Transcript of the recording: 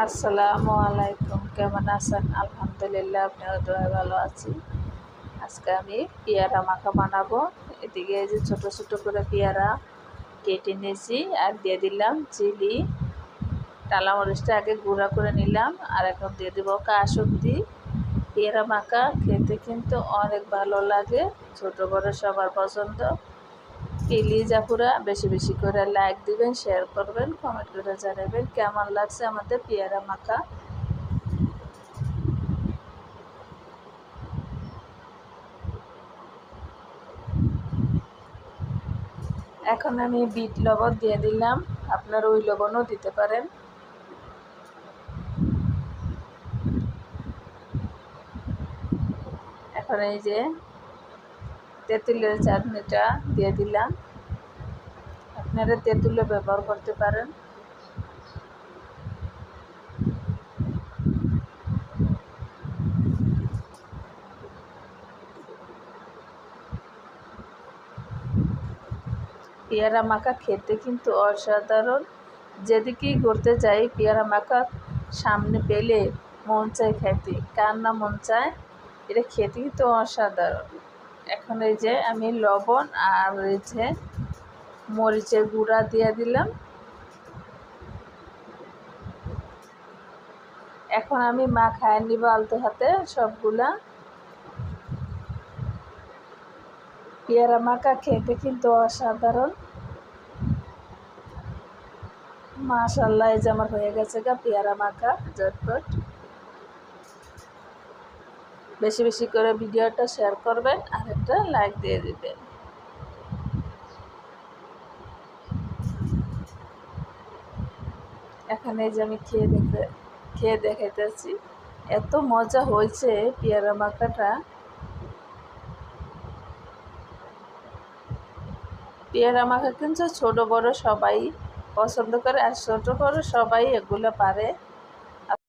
আসসালামু আলাইকুম, কেমন আছেন? আলহামদুলিল্লাহ, আপনিও দোয়া ভালো আছি। আজকে আমি পেয়ারা মাখা বানাবো। এদিকে এই যে ছোটো ছোটো করে পেয়ারা কেটে নিয়েছি আর দিয়ে দিলাম চিলি। টালা মরিচটা আগে গুঁড়া করে নিলাম আর এখন দিয়ে দেবো কাসুন্দি। পেয়ারা মাখা খেতে কিন্তু অনেক ভালো লাগে, ছোটো বড় সবার পছন্দ। প্লিজ আপুরা বেশি বেশি করে লাইক দিবেন, শেয়ার করবেন, কমেন্ট করে জানাবেন কেমন লাগছে আমাদের পেয়ারা মাখা। এখন আমি বিট লবণ দিয়ে দিলাম, আপনারা ওই লবণও দিতে পারেন। এখন এই যে তেঁতুলের চাটনিটা দিয়ে দিলাম, আপনারা তেঁতুলও ব্যবহার করতে পারেন। পেয়ারা মাখা খেতে কিন্তু অসাধারণ। যেদিকেই ঘুরতে যাই পেয়ারা মাখা সামনে পেলে মন চায় খেতে, কার না মন চায়। এটা খেতে কিন্তু অসাধারণ। এখন এই যে আমি লবণ আর এই যে মরিচের গুঁড়া দিয়ে দিলাম। এখন আমি মাখায় নিব আলতো হাতে সবগুলা। পেয়ারা মাখা খেতে কিন্তু অসাধারণ। মাশাআল্লাহ, এই যে আমার হয়ে গেছে পেয়ারা মাখা ঝটপট। বেশি বেশি করে ভিডিওটা শেয়ার করবেন আর একটা লাইক দিয়ে দিবেন। এখানে এই যে আমি খেয়ে দেখাইতেছি, এত মজা হয়েছে পেয়ারা মাখাটা। পেয়ারা মাখা কিন্তু ছোট বড় সবাই পছন্দ করে, আর ছোট বড় সবাই এগুলো পারে।